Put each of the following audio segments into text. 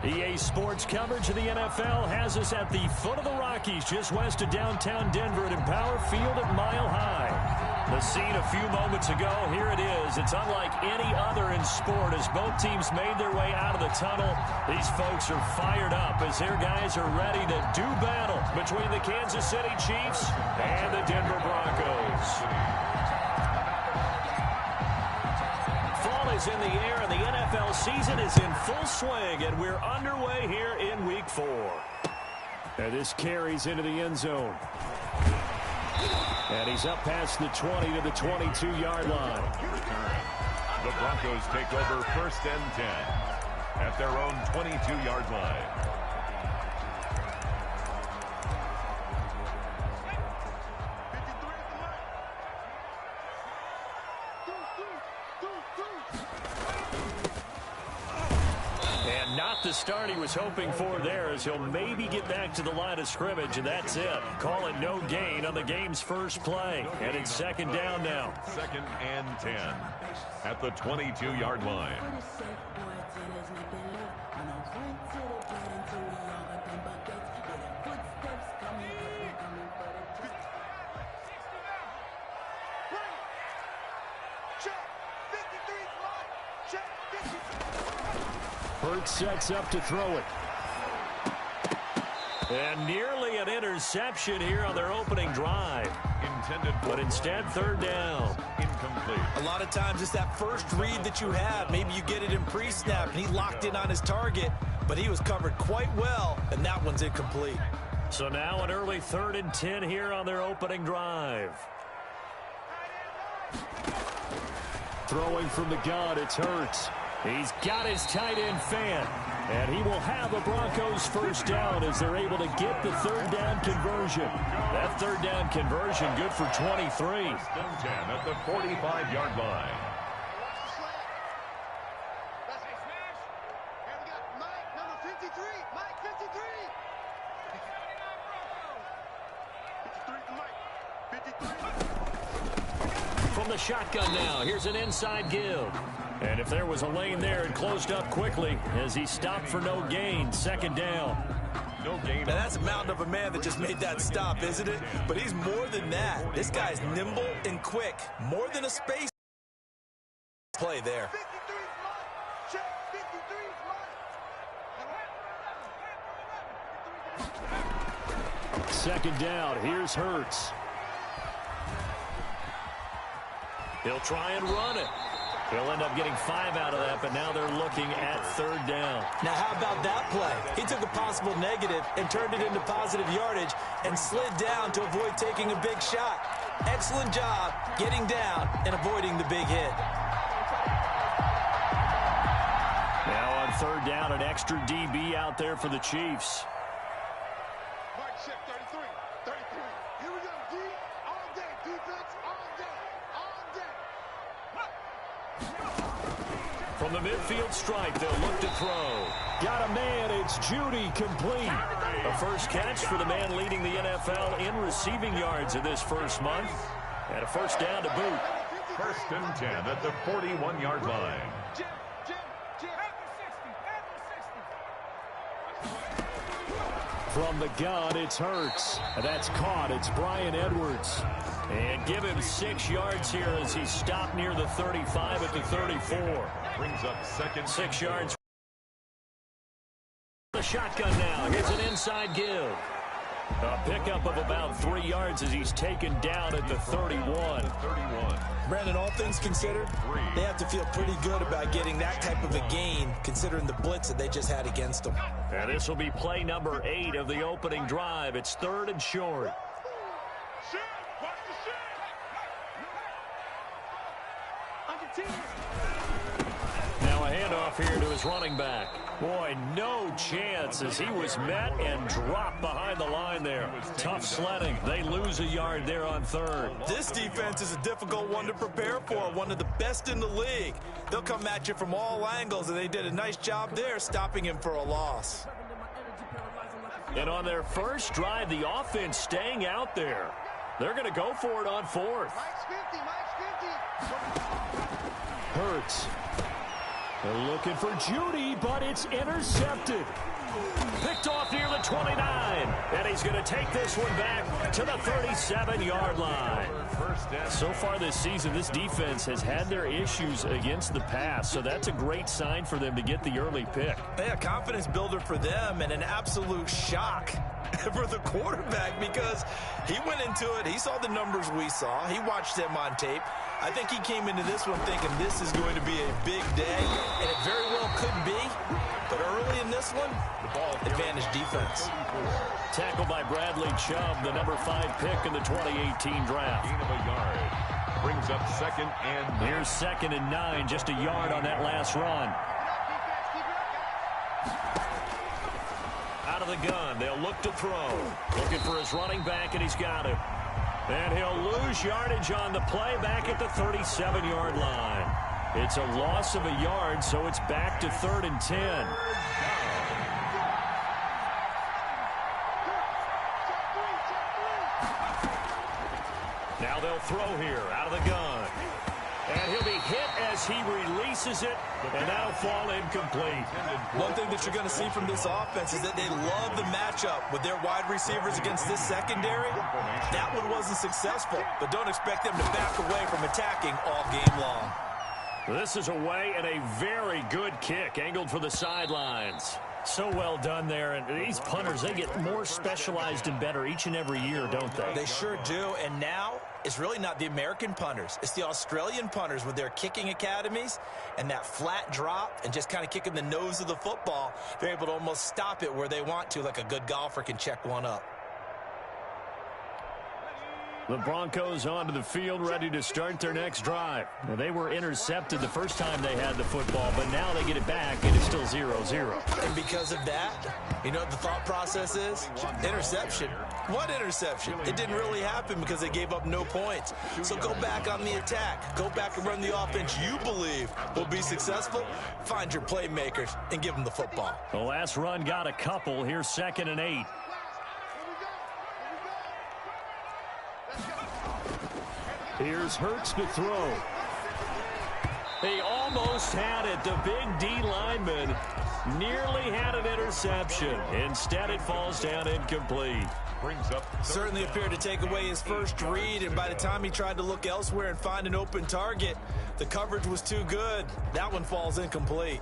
EA Sports coverage of the NFL has us at the foot of the Rockies, just west of downtown Denver at Empower Field at Mile High. The scene a few moments ago, here it is. It's unlike any other in sport as both teams made their way out of the tunnel. These folks are fired up as their guys are ready to do battle between the Kansas City Chiefs and the Denver Broncos. Fall is in the air and the NFL season is in full swing, and we're underway here in Week 4. And this carries into the end zone. And he's up past the 20 to the 22-yard line. The Broncos take over 1st and 10 at their own 22-yard line. The start he was hoping for there as he'll maybe get back to the line of scrimmage, and that's it. Call it no gain on the game's first play. And it's 2nd down now. 2nd and 10 at the 22-yard line. Hurts sets up to throw it. And nearly an interception here on their opening drive. But instead, 3rd down. Incomplete. A lot of times it's that first read that you have. Maybe you get it in pre-snap, and he locked in on his target, but he was covered quite well, and that one's incomplete. So now an early 3rd and 10 here on their opening drive. Throwing from the gun, it's Hurts. He's got his tight end fan, and he will have the Broncos 1st down as they're able to get the 3rd down conversion. That 3rd down conversion good for 23. 1st and 10 at the 45-yard line. From the shotgun now, here's an inside give. And if there was a lane there, it closed up quickly as he stopped for no gain. 2nd down. No gain. Now that's a mountain of a man that just made that stop, isn't it? But he's more than that. This guy's nimble and quick. More than a space play there. 2nd down. Here's Hurts. He'll try and run it. He'll end up getting 5 out of that, but now they're looking at 3rd down. Now, how about that play? He took a possible negative and turned it into positive yardage and slid down to avoid taking a big shot. Excellent job getting down and avoiding the big hit. Now on 3rd down, an extra DB out there for the Chiefs. From the midfield stripe, they'll look to throw. Got a man, it's Judy, complete. A first catch for the man leading the NFL in receiving yards in this first month. And a 1st down to boot. 1st and 10 at the 41-yard line. From the gun, it's Hurts. That's caught. It's Bryan Edwards. And give him 6 yards here as he stopped near the 35 at the 34. Brings up 2nd. 6 yards. The shotgun now. Here's an inside give. A pickup of about 3 yards as he's taken down at the 31. Brandon, all things considered, they have to feel pretty good about getting that type of a gain, considering the blitz that they just had against them. And this will be play number 8 of the opening drive. It's 3rd and short. Now a handoff here to his running back. Boy, no chance as he was met and dropped behind the line there. Tough sledding. They lose a yard there on 3rd. This defense is a difficult one to prepare for, one of the best in the league. They'll come at you from all angles, and they did a nice job there stopping him for a loss. And on their first drive, the offense staying out there. They're going to go for it on 4th. Hurts. They're looking for Judy, but it's intercepted. Picked off near the 29. And he's going to take this one back to the 37-yard line. So far this season, this defense has had their issues against the pass, so that's a great sign for them to get the early pick. Yeah, confidence builder for them and an absolute shock for the quarterback because he went into it. He saw the numbers we saw. He watched them on tape. I think he came into this one thinking this is going to be a big day, and it very well could be. But early in this one, advantage defense. Tackled by Bradley Chubb, the number 5 pick in the 2018 draft. Gain of a yard. Brings up 2nd and 9. Here's 2nd and 9, just a yard on that last run. Out of the gun, they'll look to throw. Looking for his running back, and he's got him. And he'll lose yardage on the play back at the 37-yard line. It's a loss of a yard, so it's back to 3rd and 10. Now they'll throw here out of the gun. And he'll be hit as he releases it, and that'll fall incomplete. One thing that you're going to see from this offense is that they love the matchup with their wide receivers against this secondary. That one wasn't successful, but don't expect them to back away from attacking all game long. This is away and a very good kick, angled for the sidelines. So well done there, and these punters, they get more specialized and better each and every year, don't they? They sure do, and now it's really not the American punters. It's the Australian punters with their kicking academies and that flat drop and just kind of kicking the nose of the football. They're able to almost stop it where they want to, like a good golfer can check one up. The Broncos onto the field, ready to start their next drive. Now, they were intercepted the first time they had the football, but now they get it back, and it's still 0-0. And because of that, you know what the thought process is? Interception. What interception? It didn't really happen because they gave up no points. So go back on the attack. Go back and run the offense you believe will be successful. Find your playmakers and give them the football. The last run got a couple. Here's 2nd and 8. Here's Hurts to throw. He almost had it. The big D lineman nearly had an interception. Instead, it falls down incomplete. Brings up certainly appeared to take away his first read, and by the time he tried to look elsewhere and find an open target, the coverage was too good. That one falls incomplete.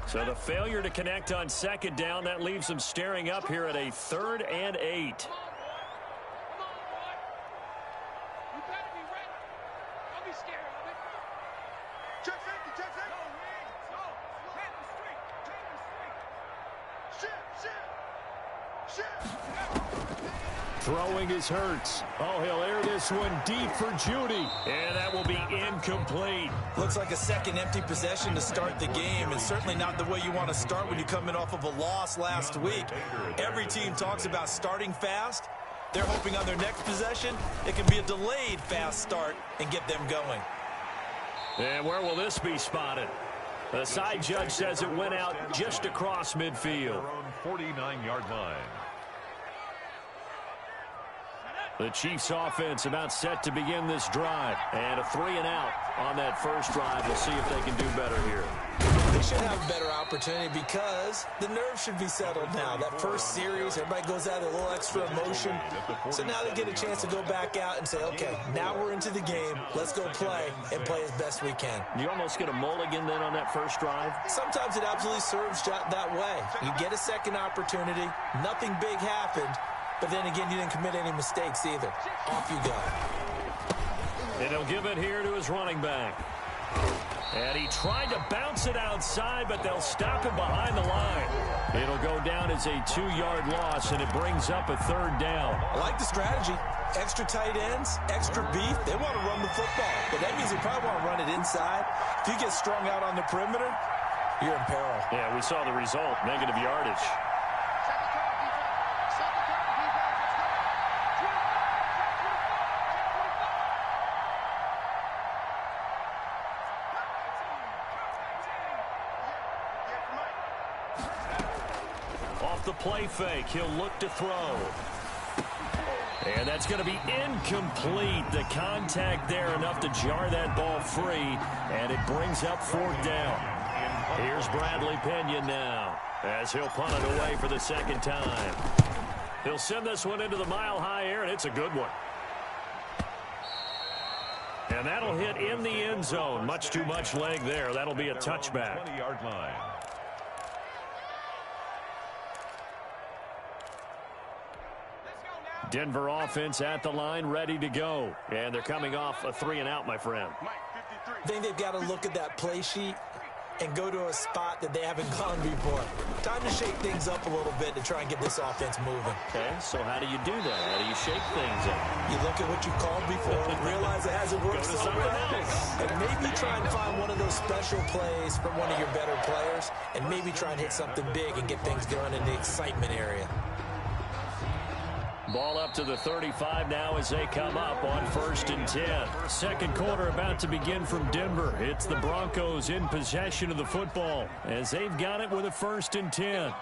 So the failure to connect on 2nd down, that leaves them staring up here at a 3rd and 8. Throwing is Hurts. Oh, he'll air this one deep for Judy. And that will be incomplete. Looks like a second empty possession to start the game, and certainly not the way you want to start when you're coming off of a loss last week. Every team talks about starting fast. They're hoping on their next possession it can be a delayed fast start and get them going. And where will this be spotted? The side judge says it went out just across midfield. their own 49-yard line. The Chiefs offense about set to begin this drive. And a 3-and-out on that first drive. We'll see if they can do better here. They should have a better opportunity because the nerves should be settled now. That first series, everybody goes out with a little extra emotion. So now they get a chance to go back out and say, okay, now we're into the game. Let's go play and play as best we can. You almost get a mulligan then on that first drive? Sometimes it absolutely serves that way. You get a second opportunity. Nothing big happened. But then again, you didn't commit any mistakes either. Off you go. And he'll give it here to his running back. And he tried to bounce it outside, but they'll stop him behind the line. It'll go down as a 2-yard loss, and it brings up a 3rd down. I like the strategy. Extra tight ends, extra beef. They want to run the football. But that means they probably want to run it inside. If you get strung out on the perimeter, you're in peril. Yeah, we saw the result, negative yardage. Off the play fake, he'll look to throw. And that's going to be incomplete. The contact there enough to jar that ball free, and it brings up fourth down. Here's Bradley Pinion now as he'll punt it away for the second time. He'll send this one into the mile-high air, and it's a good one. And that'll hit in the end zone. Much too much leg there. That'll be a touchback. 20-yard line. Denver offense at the line, ready to go. And they're coming off a 3-and-out, my friend. I think they've got to look at that play sheet and go to a spot that they haven't gone before. Time to shake things up a little bit to try and get this offense moving. Okay, so how do you do that? How do you shake things up? You look at what you called before and realize it hasn't worked somewhere else. And maybe try and find one of those special plays from one of your better players and maybe try and hit something big and get things going in the excitement area. Ball up to the 35 now as they come up on 1st and 10. Second quarter about to begin from Denver. It's the Broncos in possession of the football as they've got it with a 1st and 10.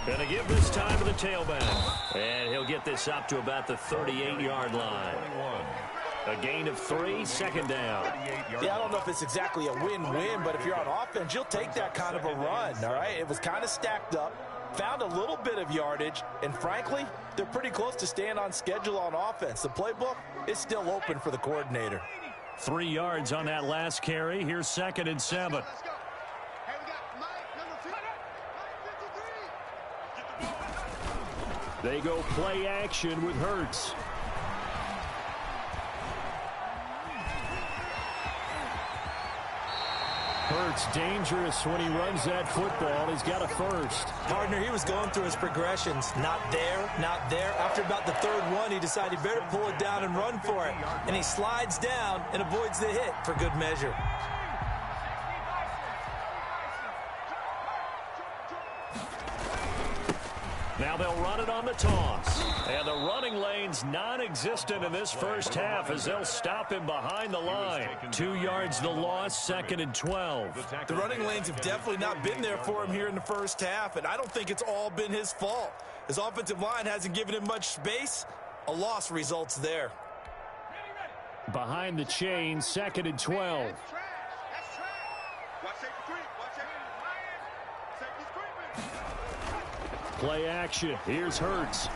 Gonna give this time to the tailback. And he'll get this up to about the 38-yard line. A gain of 3, second down. Yeah, I don't know if it's exactly a win-win, but if you're on offense, you'll take that kind of a run, all right? It was kind of stacked up, found a little bit of yardage, and frankly, they're pretty close to staying on schedule on offense. The playbook is still open for the coordinator. 3 yards on that last carry. Here's 2nd and 7. They go play action with Hurts. Hurts dangerous when he runs that football. He's got a first. Partner, he was going through his progressions. Not there, not there. After about the third one, he decided he better pull it down and run for it. And he slides down and avoids the hit for good measure. Now they'll run it on the toss. And the running lane's non-existent in this first half as they'll stop him behind the line. 2 yards the loss, 2nd and 12. The running lanes have definitely not been there for him here in the first half, and I don't think it's all been his fault. His offensive line hasn't given him much space. A loss results there. Behind the chain, 2nd and 12. Play action. Here's Hurts.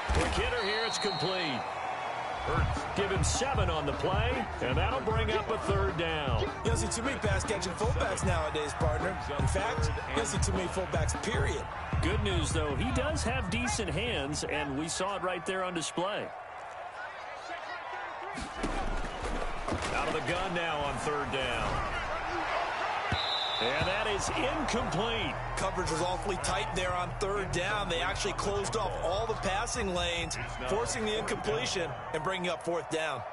Quick hitter here. It's complete. Hurts give him 7 on the play, and that'll bring up a 3rd down. You don't see too many pass-catching fullbacks nowadays, partner. In fact, you don't see too many fullbacks, period. Good news, though, he does have decent hands, and we saw it right there on display. Out of the gun now on 3rd down. And that is incomplete. Coverage was awfully tight there on 3rd down. They actually closed off all the passing lanes, forcing the incompletion and bringing up 4th down.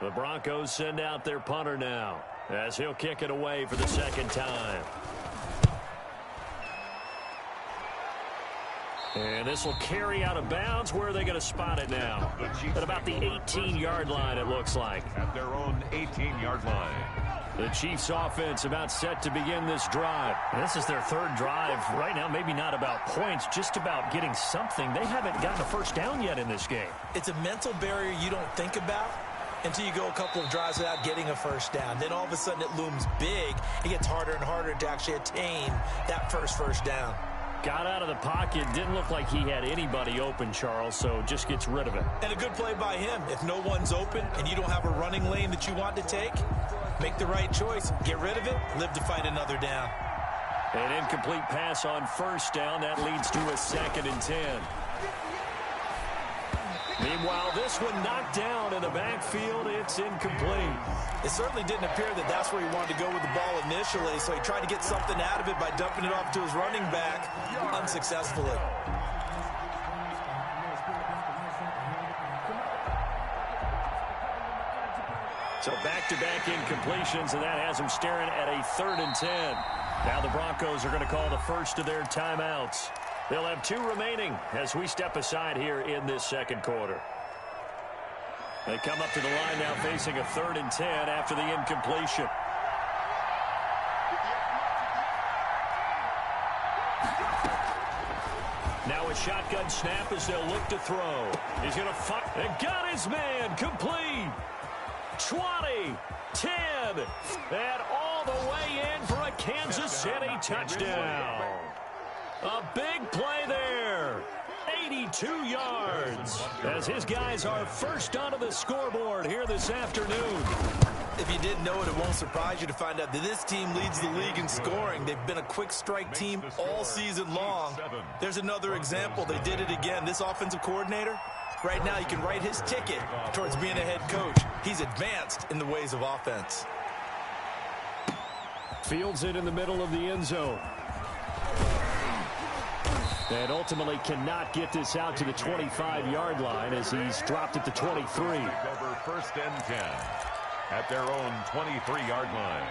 The Broncos send out their punter now as he'll kick it away for the 2nd time. And this will carry out of bounds. Where are they going to spot it now? At about the 18-yard line, it looks like. At their own 18-yard line. The Chiefs offense about set to begin this drive. And this is their 3rd drive right now. Maybe not about points, just about getting something. They haven't gotten a first down yet in this game. It's a mental barrier you don't think about until you go a couple of drives without getting a first down. Then all of a sudden it looms big. It gets harder and harder to actually attain that first down. Got out of the pocket. Didn't look like he had anybody open, Charles, so just gets rid of it. And a good play by him. If no one's open and you don't have a running lane that you want to take, make the right choice. Get rid of it. Live to fight another down. An incomplete pass on 1st down. That leads to a 2nd and 10. Meanwhile, this one knocked down in the backfield. It's incomplete. It certainly didn't appear that that's where he wanted to go with the ball initially, so he tried to get something out of it by dumping it off to his running back unsuccessfully. So back-to-back incompletions, and that has them staring at a 3rd and 10. Now the Broncos are going to call the first of their timeouts. They'll have 2 remaining as we step aside here in this 2nd quarter. They come up to the line now facing a 3rd and 10 after the incompletion. Now a shotgun snap as they'll look to throw. He's going to fire. And got his man. Complete. 20, 10, and all the way in for a Kansas City touchdown. A big play there. 82 yards as his guys are first onto the scoreboard here this afternoon. If you didn't know it, it won't surprise you to find out that this team leads the league in scoring. They've been a quick strike team all season long. There's another example. They did it again. This offensive coordinator, right now, you can write his ticket towards being a head coach. He's advanced in the ways of offense. Fields it in the middle of the end zone. And ultimately cannot get this out to the 25-yard line as he's dropped at the 23. Over first and 10 at their own 23-yard line.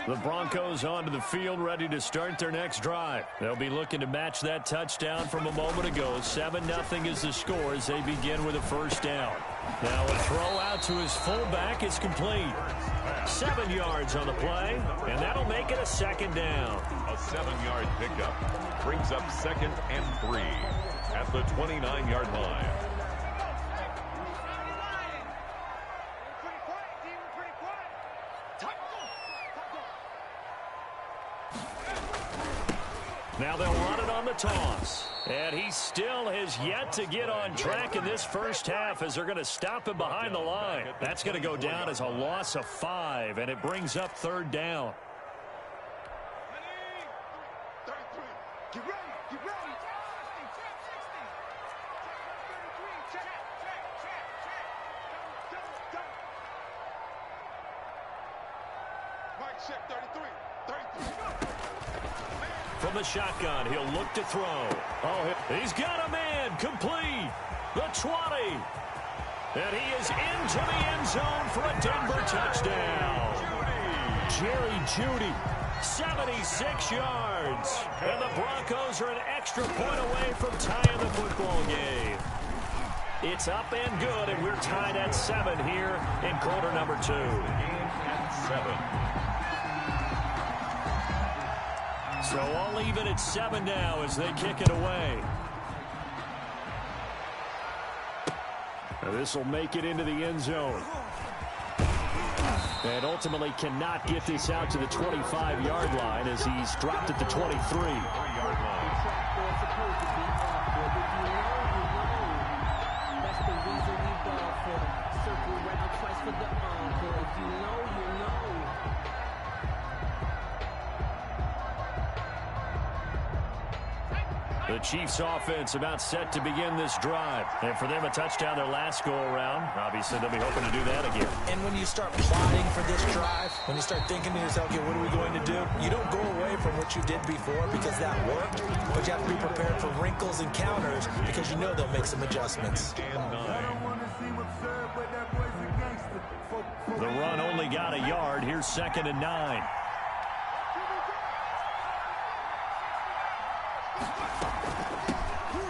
The Broncos onto the field, ready to start their next drive. They'll be looking to match that touchdown from a moment ago. 7-0 is the score as they begin with a first down. Now a throw out to his fullback is complete. 7 yards on the play, and that'll make it a second down. A 7-yard pickup brings up 2nd and 3 at the 29-yard line. Now they'll run it on the toss. And he still has yet to get on track in this first half as they're going to stop him behind the line. That's going to go down as a loss of 5, and it brings up third down. From the shotgun, he'll look to throw. Oh, he's got a man. Complete. The 20. And he is into the end zone for a Denver touchdown. Jerry Jeudy, 76 yards. And the Broncos are an extra point away from tying the football game. It's up and good, and we're tied at 7 here in quarter number 2. Game at 7. So all even at 7 now as they kick it away. This will make it into the end zone. And ultimately cannot get this out to the 25-yard line as he's dropped at the 23. The Chiefs offense about set to begin this drive. And for them, a touchdown their last go-around. Obviously, they'll be hoping to do that again. And when you start plotting for this drive, when you start thinking to yourself, okay, what are we going to do? You don't go away from what you did before because that worked. But you have to be prepared for wrinkles and counters because you know they'll make some adjustments. The run only got a yard. Here's 2nd and 9.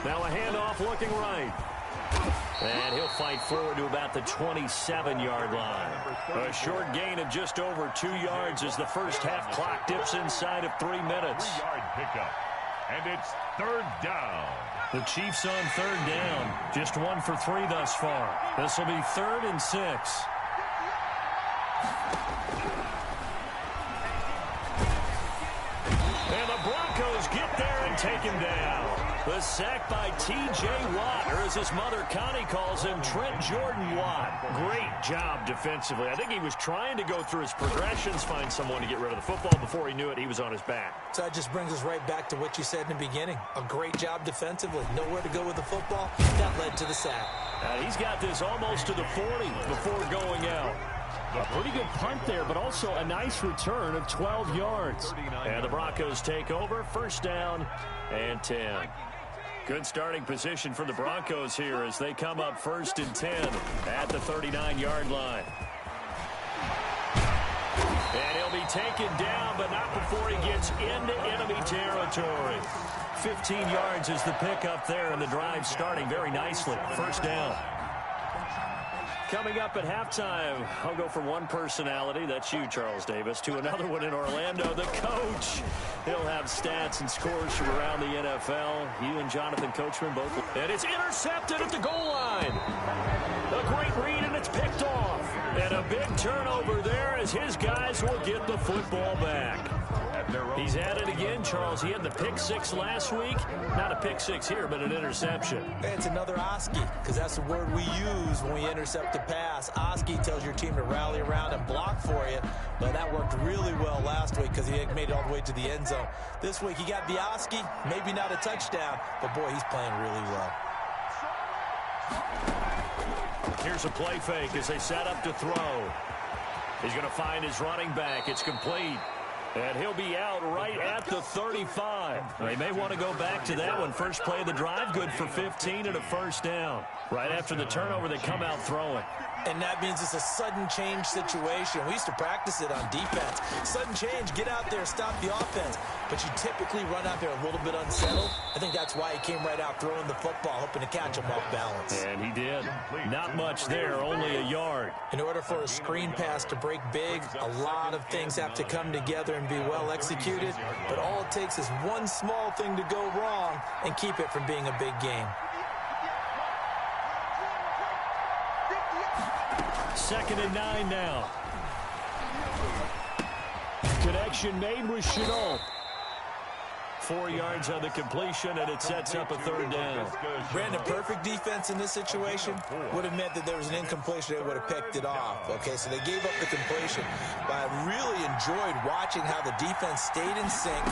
Now a handoff looking right. And he'll fight forward to about the 27-yard line. A short gain of just over 2 yards as the first half clock dips inside of 3 minutes. 3-yard pickup. And it's third down. The Chiefs on third down. Just 1 for 3 thus far. This will be 3rd and 6. And the Broncos get there and take him down. The sack by T.J. Watt, or as his mother Connie calls him, Trent Jordan Watt. Great job defensively. I think he was trying to go through his progressions, find someone to get rid of the football. Before he knew it, he was on his back. So that just brings us right back to what you said in the beginning. A great job defensively. Nowhere to go with the football. That led to the sack. He's got this almost to the 40 before going out. A pretty good punt there, but also a nice return of 12 yards. And the Broncos take over, first down and 10. Good starting position for the Broncos here as they come up 1st and 10 at the 39-yard line. And he'll be taken down, but not before he gets into enemy territory. 15 yards is the pickup there, and the drive starting very nicely. First down. Coming up at halftime, I'll go from one personality, that's you, Charles Davis, to another one in Orlando, the coach. He'll have stats and scores from around the NFL. You and Jonathan Coachman both. And it's intercepted at the goal line. A great read, and it's picked off. And a big turnover there as his guys will get the football back. He's had it again, Charles. He had the pick six last week. Not a pick six here, but an interception. It's another Oski, because that's the word we use when we intercept a pass. Oski tells your team to rally around and block for you. But that worked really well last week because he made it all the way to the end zone. This week he got the Oski, maybe not a touchdown, but boy, he's playing really well. Here's a play fake as they set up to throw. He's going to find his running back. It's complete. And he'll be out right at the 35. They may want to go back to that one. First play of the drive, good for 15 and a first down. Right after the turnover, they come out throwing. And that means it's a sudden change situation. We used to practice it on defense. Sudden change, get out there, stop the offense. But you typically run out there a little bit unsettled. I think that's why he came right out throwing the football, hoping to catch him off balance. And he did. Not much there, only a yard. In order for a screen pass to break big, a lot of things have to come together and be well executed. But all it takes is one small thing to go wrong and keep it from being a big game. Second and 9 now. Connection made with Chenault. 4 yards on the completion, and it sets up a third down. Brandon, perfect defense in this situation would have meant that there was an incompletion. They would have picked it off. Okay, so they gave up the completion. But I really enjoyed watching how the defense stayed in sync,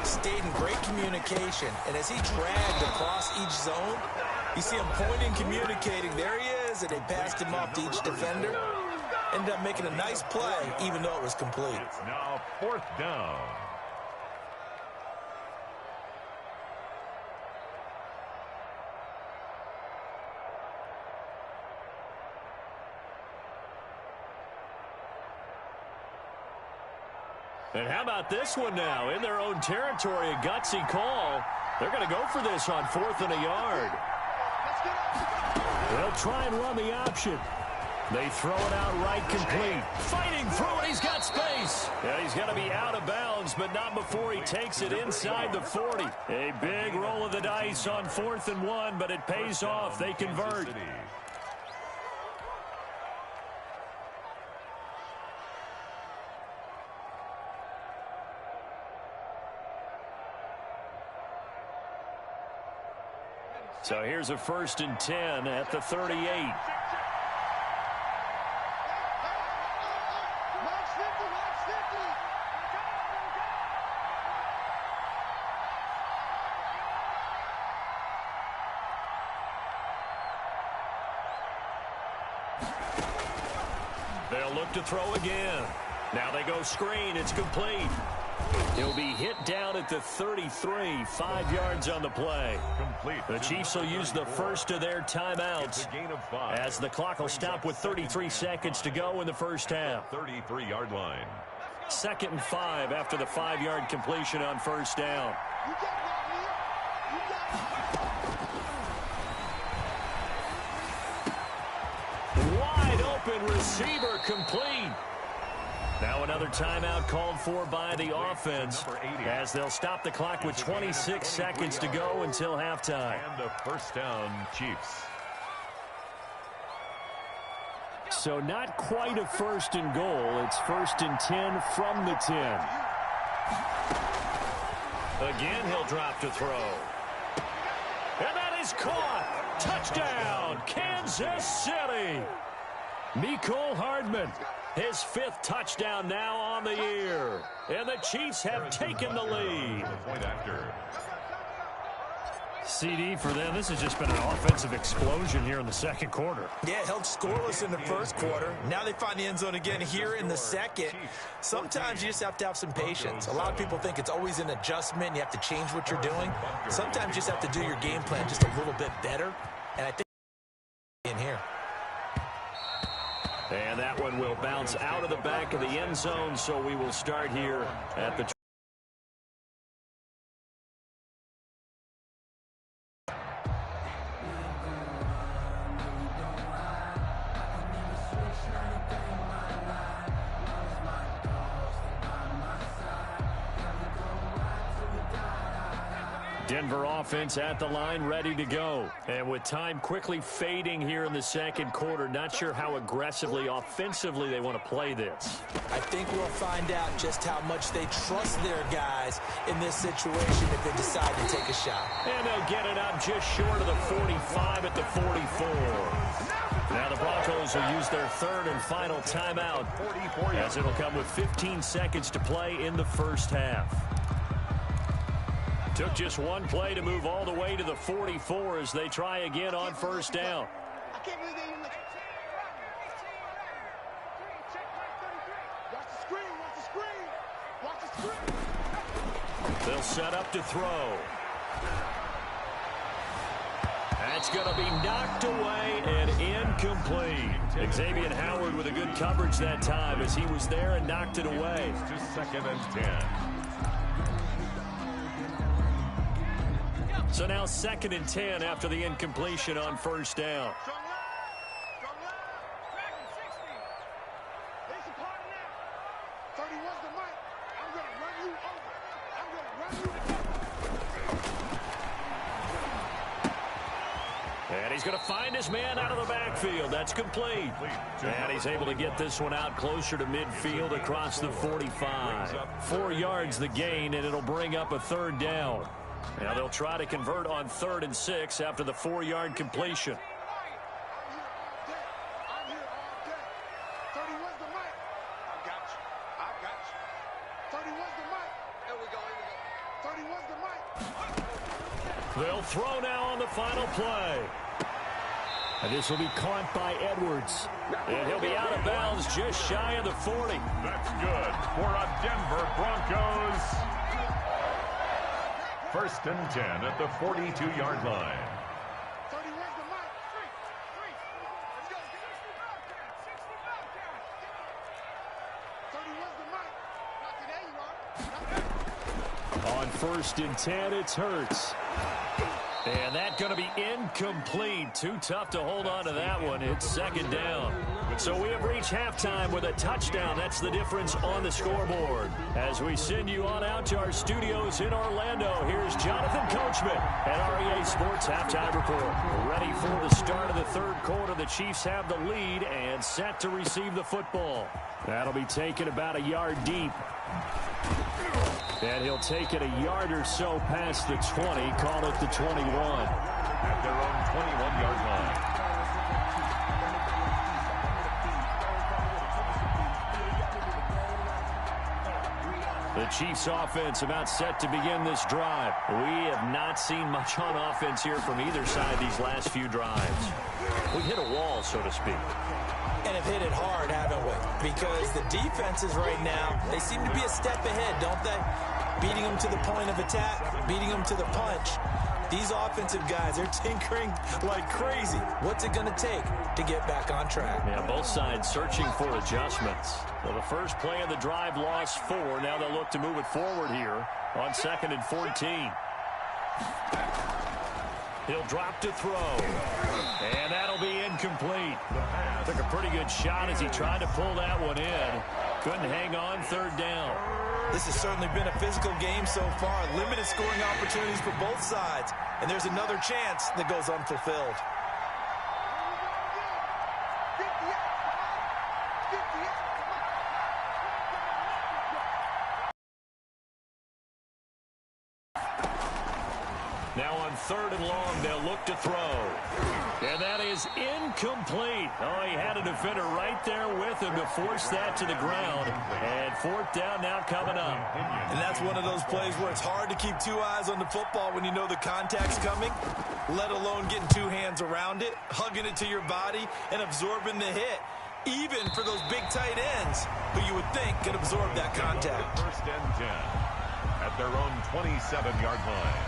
stayed in great communication. And as he dragged across each zone, you see him pointing, communicating. There he is, and they passed him off to each defender. Ended up making a nice play, even though it was complete. It's now fourth down. And how about this one now? In their own territory, a gutsy call. They're going to go for this on 4th and a yard. They'll try and run the option. They throw it out right complete. Fighting through it. He's got space. Yeah, he's going to be out of bounds, but not before he takes it inside the 40. A big roll of the dice on 4th and 1, but it pays off. They convert. So here's a 1st and 10 at the 38. They'll look to throw again. Now they go screen. It's complete. He'll be hit down at the 33, 5 yards on the play. The Chiefs will use the first of their timeouts as the clock will stop with 33 seconds to go in the first half. 33-yard line. 2nd and 5 after the 5-yard completion on first down. Wide open receiver complete. Now another timeout called for by the offense as they'll stop the clock with 26 seconds to go until halftime. And the first down, Chiefs. So not quite a 1st and goal. It's 1st and 10 from the 10. Again, he'll drop to throw. And that is caught. Touchdown, Kansas City. Mecole Hardman. His 5th touchdown now on the year. And the Chiefs have taken the lead. CD for them. This has just been an offensive explosion here in the second quarter. Yeah, held scoreless in the first quarter. Now they find the end zone again here in the second. Sometimes you just have to have some patience. A lot of people think it's always an adjustment. You have to change what you're doing. Sometimes you just have to do your game plan just a little bit better. And I think in here. And that one will bounce out of the back of the end zone, so we will start here at the Denver offense at the line, ready to go. And with time quickly fading here in the second quarter, not sure how aggressively, offensively they want to play this. I think we'll find out just how much they trust their guys in this situation if they decide to take a shot. And they'll get it up just short of the 45 at the 44. Now the Broncos will use their third and final timeout, as it'll come with 15 seconds to play in the first half. Took just one play to move all the way to the 44 as they try again on first down. I can't believe they even look. Watch the screen, watch the screen, watch the screen. They'll set up to throw. That's going to be knocked away and incomplete. Xavier Howard with a good coverage that time as he was there and knocked it away. Just 2nd and 10. So now 2nd and 10 after the incompletion on first down. And he's going to find his man out of the backfield. That's complete. And he's able to get this one out closer to midfield across the 45. 4 yards the gain, and it'll bring up a third down. Now they'll try to convert on 3rd and 6 after the 4-yard completion. They'll throw now on the final play. And this will be caught by Edwards. And he'll be out of bounds just shy of the 40. That's good for a Denver Broncos. 1st and 10 at the 42-yard line. On 1st and 10, it's Hurts. And that's going to be incomplete. Too tough to hold on to that one. It's 2nd down. So we have reached halftime with a touchdown. That's the difference on the scoreboard. As we send you on out to our studios in Orlando, here's Jonathan Coachman at REA Sports Halftime Report. Ready for the start of the 3rd quarter. The Chiefs have the lead and set to receive the football. That'll be taken about a yard deep. And he'll take it a yard or so past the 20, call it the 21. At their own 21-yard line. The Chiefs offense about set to begin this drive. We have not seen much on offense here from either side these last few drives. We hit a wall, so to speak. And have hit it hard, haven't we? Because the defenses right now, they seem to be a step ahead, don't they? Beating them to the point of attack, beating them to the punch. These offensive guys, they're tinkering like crazy. What's it going to take to get back on track? Yeah, both sides searching for adjustments. Well, the first play of the drive lost 4. Now they'll look to move it forward here on 2nd and 14. He'll drop to throw. And that'll be incomplete. Took a pretty good shot as he tried to pull that one in. Couldn't hang on, 3rd down. This has certainly been a physical game so far. Limited scoring opportunities for both sides. And there's another chance that goes unfulfilled. Now on 3rd and long, they'll look to throw. And that is incomplete. Oh, he had a defender right there with him to force that to the ground. And 4th down now coming up. And that's one of those plays where it's hard to keep 2 eyes on the football when you know the contact's coming, let alone getting 2 hands around it, hugging it to your body, and absorbing the hit. Even for those big tight ends who you would think could absorb that contact. 1st and 10 at their own 27-yard line.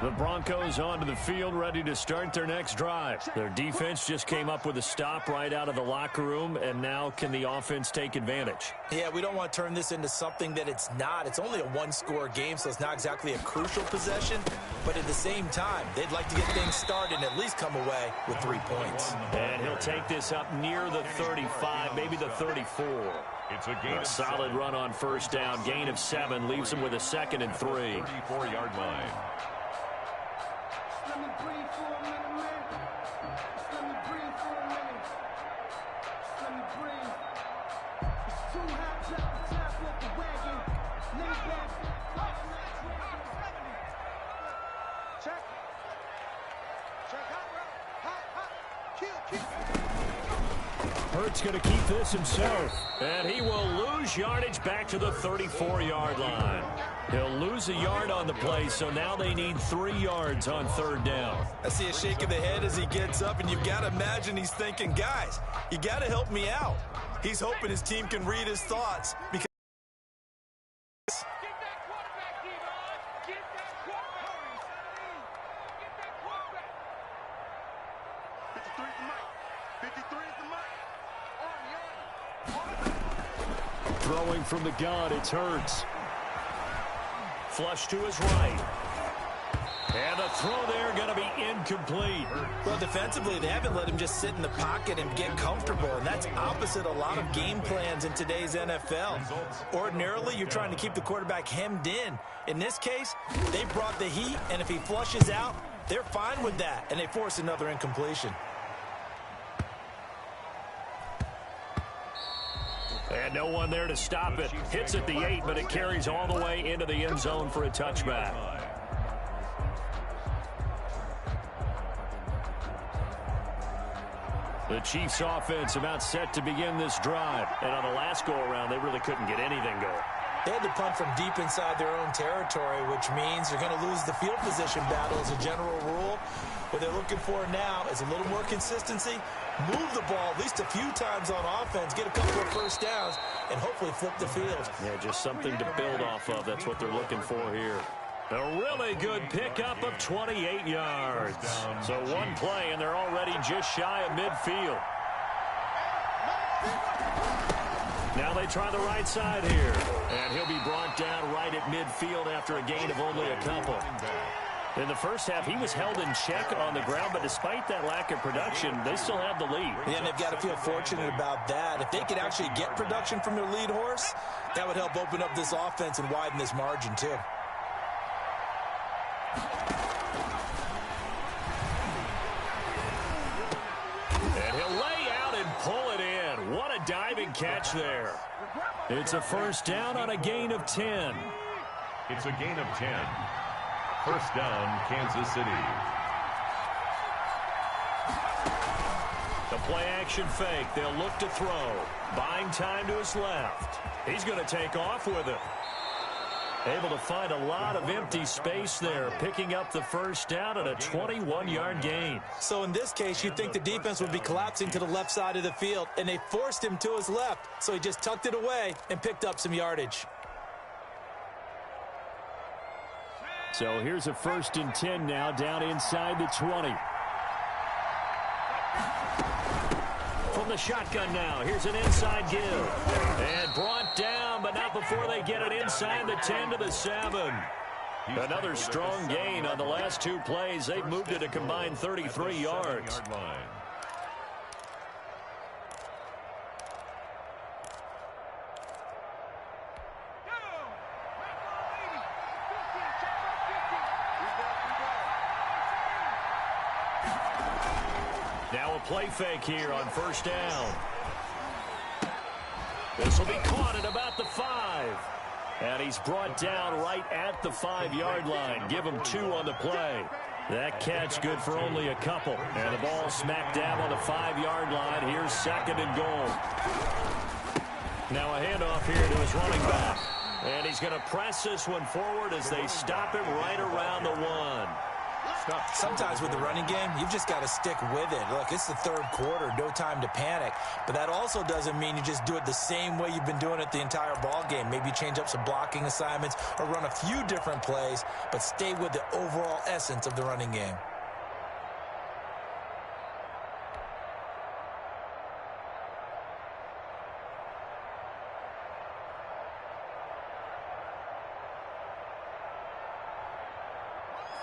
The Broncos onto the field, ready to start their next drive. Their defense just came up with a stop right out of the locker room, and now can the offense take advantage? Yeah, we don't want to turn this into something that it's not. It's only a one-score game, so it's not exactly a crucial possession. But at the same time, they'd like to get things started and at least come away with 3 points. And he'll take this up near the 35, maybe the 34. It's a gain A solid run on first down. Gain of 7 leaves him with a 2nd and 3. 34-yard line. Let me breathe for a minute, man. Let me breathe for a minute. Let me breathe. It's too hot, drop the top off the wagon. Lay back. Check. Check hot. Kill. Hurts going to keep this himself. And he will lose yardage back to the 34-yard line. He'll lose a yard on the play, so now they need 3 yards on 3rd down. I see a shake of the head as he gets up, and you've got to imagine he's thinking, guys, you got to help me out. He's hoping his team can read his thoughts because Throwing from the gun, it's Hurts. Flush to his right. And the throw there going to be incomplete. well, defensively, they haven't let him just sit in the pocket and get comfortable, and that's opposite a lot of game plans in today's NFL. Ordinarily, you're trying to keep the quarterback hemmed in. In this case, they brought the heat, and if he flushes out, they're fine with that, and they force another incompletion. And no one there to stop it. Hits at the 8, but it carries all the way into the end zone for a touchback. The Chiefs' offense about set to begin this drive. And on the last go-around, they really couldn't get anything going. They had to punt from deep inside their own territory, which means they're going to lose the field position battle as a general rule. What they're looking for now is a little more consistency, move the ball at least a few times on offense, get a couple of first downs, and hopefully flip the field. Yeah, just something to build off of. That's what they're looking for here. A really good pickup of 28 yards. So one play, and they're already just shy of midfield. Now they try the right side here. And he'll be brought down right at midfield after a gain of only a couple. In the first half, he was held in check on the ground, but despite that lack of production, they still have the lead. Yeah, and they've got to feel fortunate about that. If they could actually get production from their lead horse, that would help open up this offense and widen this margin, too. And he'll lay out and pull it in. What a diving catch there. It's a first down on a gain of 10. It's a gain of 10. First down, Kansas City. The play-action fake. They'll look to throw. Buying time to his left. He's going to take off with it. Able to find a lot of empty space there, picking up the first down at a 21-yard gain. So in this case, you'd think the defense would be collapsing to the left side of the field, and they forced him to his left, so he just tucked it away and picked up some yardage. So here's a 1st and 10 now, down inside the 20. From the shotgun now, here's an inside give. And brought down, but not before they get it inside the 10 to the 7. Another strong gain on the last 2 plays. They've moved it a combined 33 yards. Now a play fake here on first down. This will be caught at about the 5. And he's brought down right at the 5-yard line. Give him 2 on the play. That catch good for only a couple. And the ball smack dab on the 5-yard line. Here's 2nd and goal. Now a handoff here to his running back. And he's going to press this one forward as they stop him right around the 1. Sometimes with the running game, you've just got to stick with it. Look, it's the third quarter, no time to panic. But that also doesn't mean you just do it the same way you've been doing it the entire ball game. Maybe change up some blocking assignments or run a few different plays, but stay with the overall essence of the running game.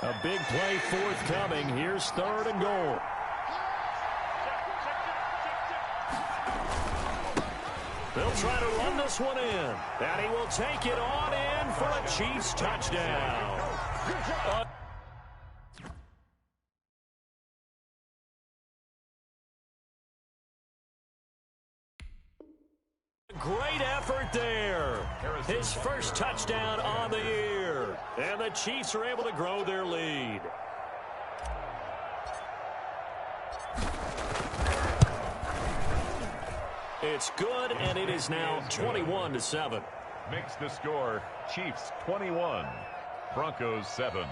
A big play forthcoming. Here's 3rd and goal. They'll try to run this one in. And he will take it on in for a Chiefs touchdown. Great effort there. His first touchdown on the year. And the Chiefs are able to grow their lead. It's good, and it is now 21-7. Makes the score Chiefs 21, Broncos 7.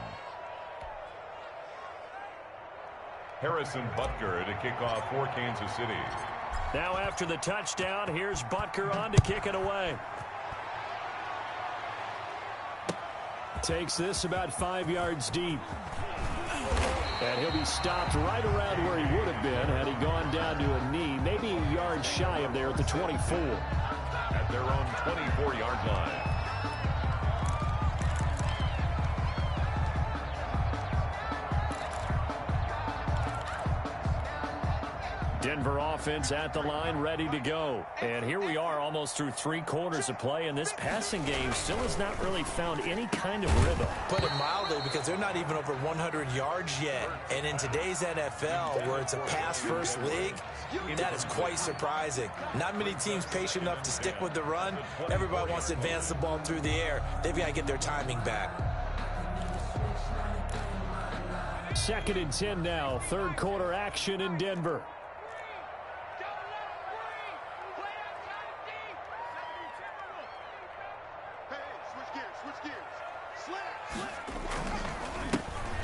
Harrison Butker to kick off for Kansas City. Now after the touchdown, here's Butker on to kick it away. Takes this about 5 yards deep. And he'll be stopped right around where he would have been had he gone down to a knee, maybe a yard shy of there at the 24. At their own 24-yard line. Denver offense at the line, ready to go. And here we are almost through 3 quarters of play, and this passing game still has not really found any kind of rhythm. Put it mildly, because they're not even over 100 yards yet. And in today's NFL, where it's a pass-first league, that is quite surprising. Not many teams patient enough to stick with the run. Everybody wants to advance the ball through the air. They've got to get their timing back. 2nd and 10 now. 3rd quarter action in Denver.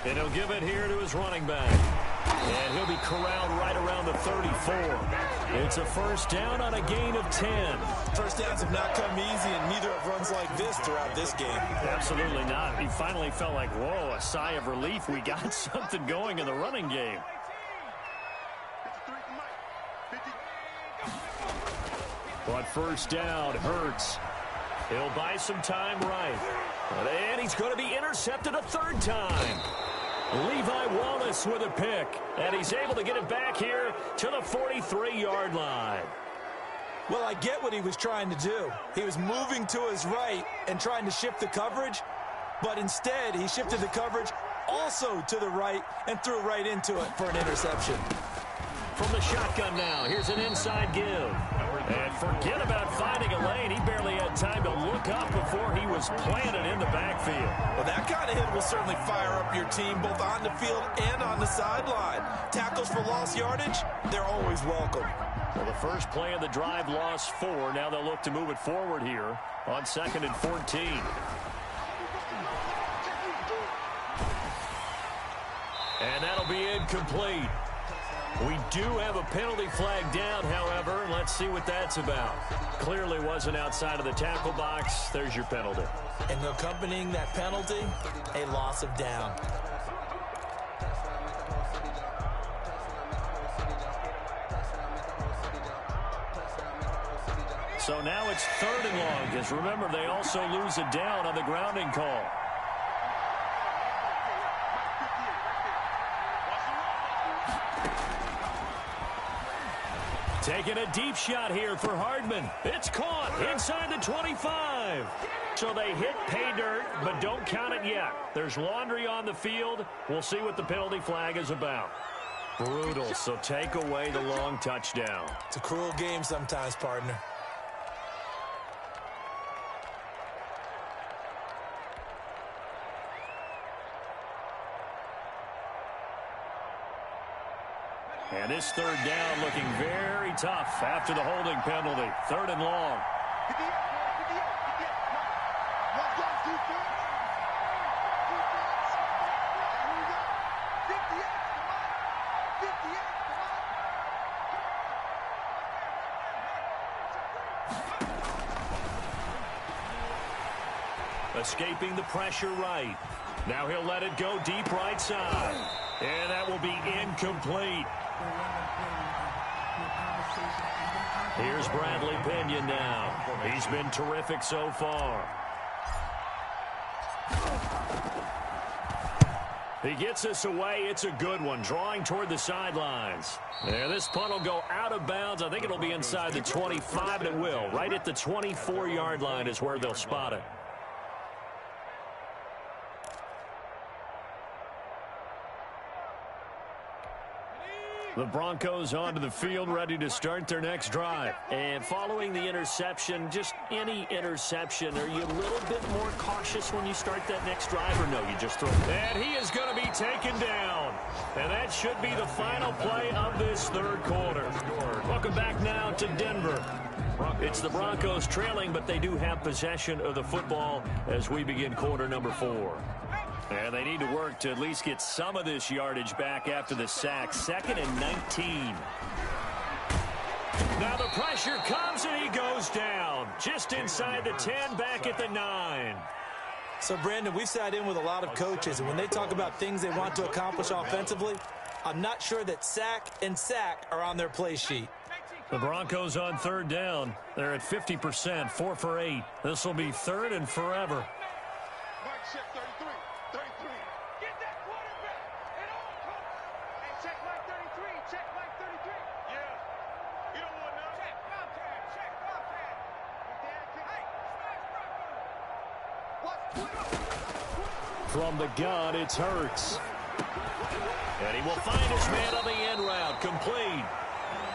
And he'll give it here to his running back. And he'll be corralled right around the 34. It's a first down on a gain of 10. First downs have not come easy, and neither have runs like this throughout this game. Absolutely not. He finally felt like, whoa, a sigh of relief. We got something going in the running game. But first down hurts. He'll buy some time right. And he's going to be intercepted a 3rd time. Levi Wallace with a pick. And he's able to get it back here to the 43-yard line. Well, I get what he was trying to do. He was moving to his right and trying to shift the coverage. But instead, he shifted the coverage also to the right and threw right into it for an interception. From the shotgun now, here's an inside give. And forget about finding a lane. He barely had time to look up before he was planted in the backfield. Well, that kind of hit will certainly fire up your team both on the field and on the sideline. Tackles for lost yardage, they're always welcome. Well, the first play of the drive lost 4. Now they'll look to move it forward here on 2nd and 14. And that'll be incomplete. We do have a penalty flag down, however, and let's see what that's about. Clearly wasn't outside of the tackle box. There's your penalty. And accompanying that penalty, a loss of down. So now it's 3rd and long, because remember, they also lose it down on the grounding call. Taking a deep shot here for Hardman. It's caught inside the 25. So they hit pay dirt, but don't count it yet. There's laundry on the field. We'll see what the penalty flag is about. Brutal, so take away the long touchdown. It's a cruel game sometimes, partner. And this 3rd down looking very tough after the holding penalty. 3rd and long. Escaping the pressure right. Now he'll let it go deep right side. And that will be incomplete. Here's Bradley Pinion now. He's been terrific so far. He gets this away. It's a good one, drawing toward the sidelines. And this punt will go out of bounds. I think it'll be inside the 25, and it will. Right at the 24-yard line is where they'll spot it. The Broncos onto the field, ready to start their next drive. And following the interception, just any interception, are you a little bit more cautious when you start that next drive, or no, you just throw it? And he is going to be taken down. And that should be the final play of this third quarter. Welcome back now to Denver. It's the Broncos trailing, but they do have possession of the football as we begin quarter number 4. And they need to work to at least get some of this yardage back after the sack. 2nd and 19. Now the pressure comes and he goes down. Just inside the 10, back at the 9. So, Brandon, we've sat in with a lot of coaches, and when they talk about things they want to accomplish offensively, I'm not sure that sack and sack are on their play sheet. The Broncos on 3rd down. They're at 50%, 4 for 8. This will be 3rd and forever. From the gun, it's Hurts. And he will find his man on the end route, complete.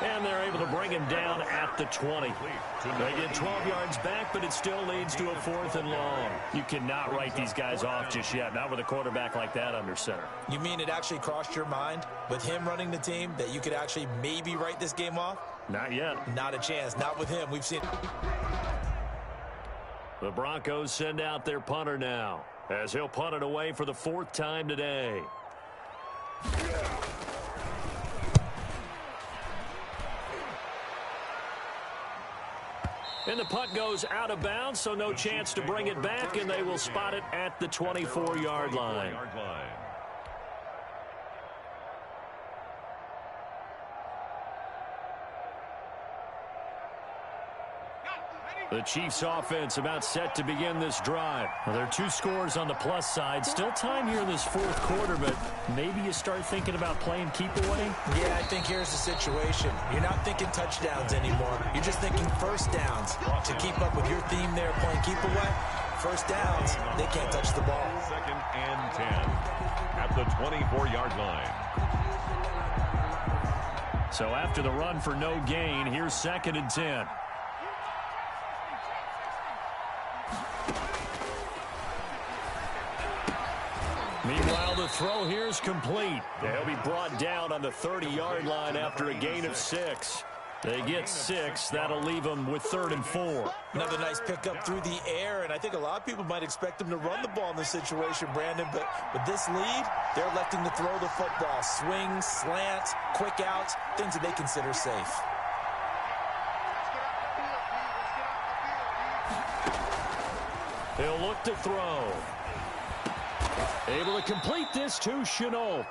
And they're able to bring him down at the 20. They get 12 yards back, but it still leads to a 4th and long. You cannot write these guys off just yet, not with a quarterback like that under center. You mean it actually crossed your mind, with him running the team, that you could actually maybe write this game off? Not yet. Not a chance. Not with him. We've seen. The Broncos send out their punter now, as he'll punt it away for the 4th time today. And the punt goes out of bounds, so no chance to bring it back, and they will spot it at the 24-yard line. The Chiefs offense about set to begin this drive. Well, there are 2 scores on the plus side. Still time here in this 4th quarter, but maybe you start thinking about playing keep away? Yeah, I think here's the situation. You're not thinking touchdowns anymore. You're just thinking first downs. To keep up with your theme there, playing keep away, first downs, they can't touch the ball. 2nd and 10 at the 24-yard line. So after the run for no gain, here's 2nd and 10. Meanwhile, the throw here is complete. They'll be brought down on the 30-yard line after a gain of 6. They get 6. That'll leave them with 3rd and 4. Another nice pickup through the air, and I think a lot of people might expect them to run the ball in this situation, Brandon, but with this lead, they're electing to throw the football. Swings, slants, quick outs, things that they consider safe. He'll look to throw. Able to complete this to Chenault.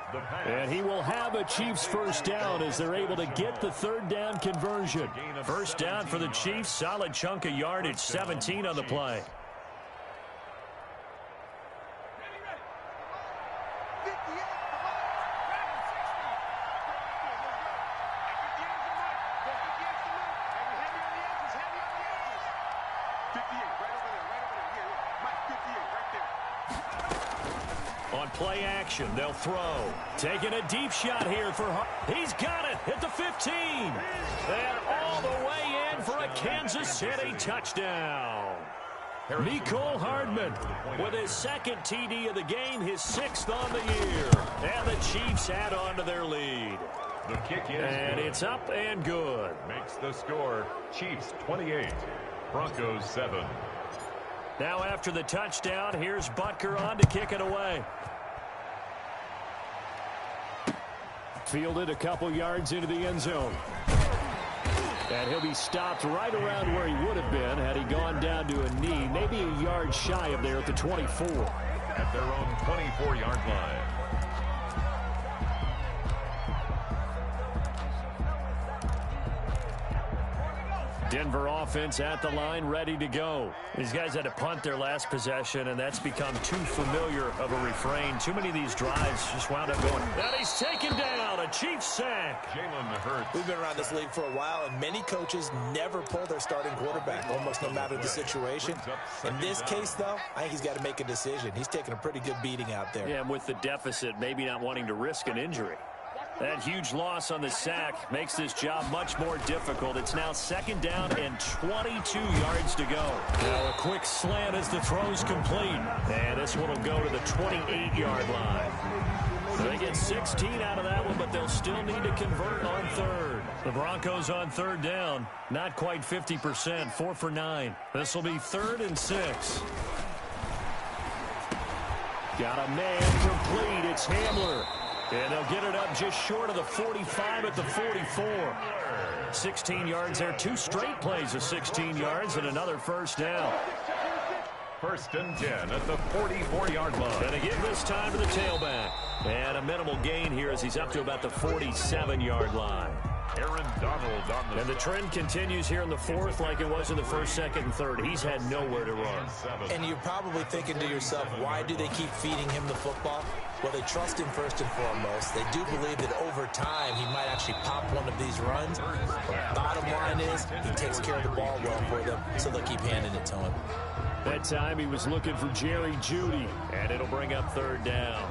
And he will have a Chiefs first down as they're able to get the 3rd down conversion. First down for the Chiefs. Solid chunk of yardage. 17 on the play. Play action. They'll throw. Taking a deep shot here for he's got it at the 15. And all the way in for a Kansas City touchdown. Mecole Hardman with his 2nd TD of the game, his 6th on the year. And the Chiefs add on to their lead. The kick is and good. It's up and good. Makes the score Chiefs 28, Broncos 7. Now after the touchdown, here's Butker on to kick it away. Fielded a couple yards into the end zone. And he'll be stopped right around where he would have been had he gone down to a knee, maybe a yard shy of there at the 24. At their own 24-yard line. Denver offense at the line, ready to go. These guys had to punt their last possession, and that's become too familiar of a refrain. Too many of these drives just wound up going. And he's taken down, a Chiefs sack. Jalen Hurts. We've been around this league for a while, and many coaches never pull their starting quarterback, almost no matter the situation. In this case, though, I think he's got to make a decision. He's taking a pretty good beating out there. Yeah, and with the deficit, maybe not wanting to risk an injury. That huge loss on the sack makes this job much more difficult. It's now 2nd down and 22 yards to go. Now a quick slant as the throw's complete. And this one will go to the 28-yard line. So they get 16 out of that one, but they'll still need to convert on 3rd. The Broncos on 3rd down. Not quite 50%, 4 for 9. This will be 3rd and 6. Got a man complete. It's Hamler. And they'll get it up just short of the 45 at the 44. 16 yards there. 2 straight plays of 16 yards and another first down. 1st and 10 at the 44-yard line. And again this time to the tailback. And a minimal gain here as he's up to about the 47-yard line. Aaron Donald on the And the trend continues here in the 4th like it was in the 1st, 2nd, and 3rd. He's had nowhere to run. And you're probably thinking to yourself, why do they keep feeding him the football? Well, they trust him first and foremost. They do believe that over time he might actually pop one of these runs. But bottom line is he takes care of the ball well for them, so they'll keep handing it to him. That time he was looking for Jerry Jeudy, and it'll bring up 3rd down.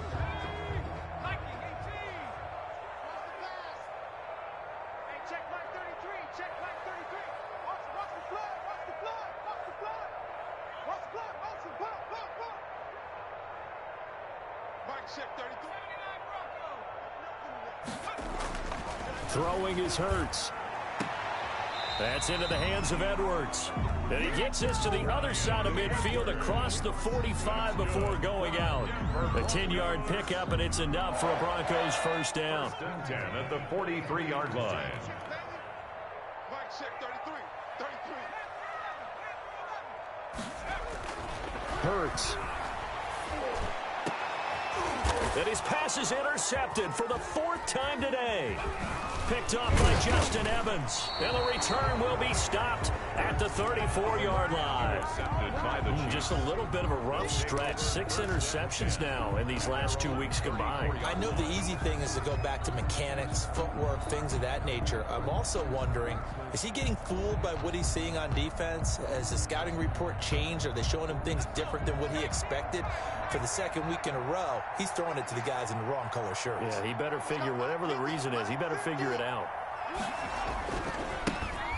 Throwing is Hurts. That's into the hands of Edwards. And he gets this to the other side of midfield across the 45 before going out. A 10-yard pickup, and it's enough for a Broncos first down. 1st and 10 at the 43-yard line. Hurts. And his pass is intercepted for the 4th time today. Picked off by Justin Evans. And the return will be stopped at the 34-yard line. Just a little bit of a rough stretch. 6 interceptions now in these last 2 weeks combined. I know the easy thing is to go back to mechanics, footwork, things of that nature. I'm also wondering, is he getting fooled by what he's seeing on defense? Has the scouting report changed? Are they showing him things different than what he expected? For the 2nd week in a row, he's throwing it to the guys in the wrong color shirts. Yeah, he better figure, whatever the reason is, he better figure it out.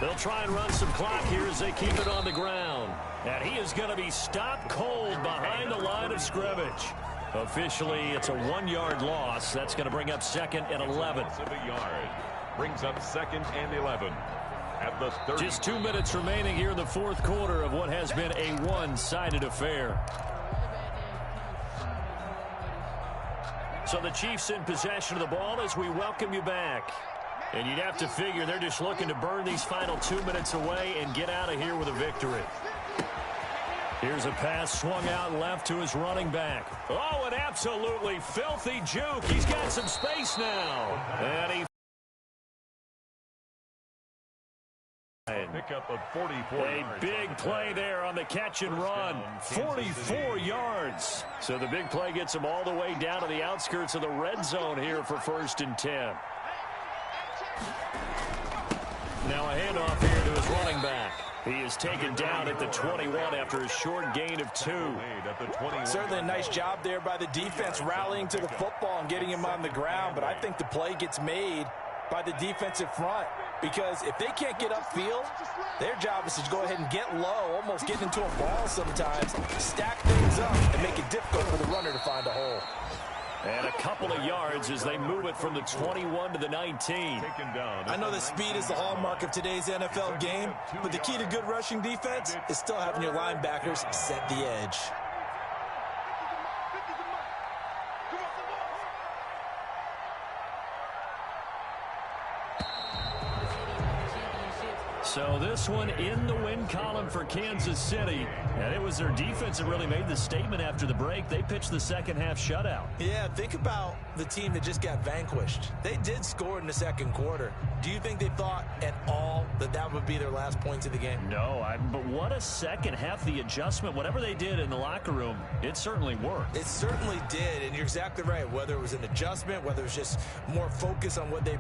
They'll try and run some clock here as they keep it on the ground. And he is going to be stopped cold behind the line of scrimmage. Officially, it's a 1-yard loss. That's going to bring up 2nd and 11. A yard. Brings up 2nd and 11. At the 30. Just 2 minutes remaining here in the 4th quarter of what has been a one-sided affair. So the Chiefs in possession of the ball as we welcome you back. And you'd have to figure they're just looking to burn these final 2 minutes away and get out of here with a victory. Here's a pass swung out left to his running back. Oh, an absolutely filthy juke. He's got some space now. And he Pickup of 44 a yards. big play there on the catch and run. 44 yards. So the big play gets him all the way down to the outskirts of the red zone here for 1st and 10. Now a handoff here to his running back. He is taken down at the 21 after a short gain of 2. Certainly a nice job there by the defense rallying to the football and getting him on the ground, but I think the play gets made by the defensive front. Because if they can't get upfield, their job is to go ahead and get low, almost get into a ball sometimes, stack things up, and make it difficult for the runner to find a hole. And a couple of yards as they move it from the 21 to the 19. I know that speed is the hallmark of today's NFL game, but the key to good rushing defense is still having your linebackers set the edge. So this one in the win column for Kansas City. And it was their defense that really made the statement after the break. They pitched the second half shutout. Yeah, think about the team that just got vanquished. They did score in the second quarter. Do you think they thought at all that that would be their last points of the game? No, but what a second half. The adjustment, whatever they did in the locker room, it certainly worked. It certainly did, and you're exactly right. Whether it was an adjustment, whether it was just more focus on what they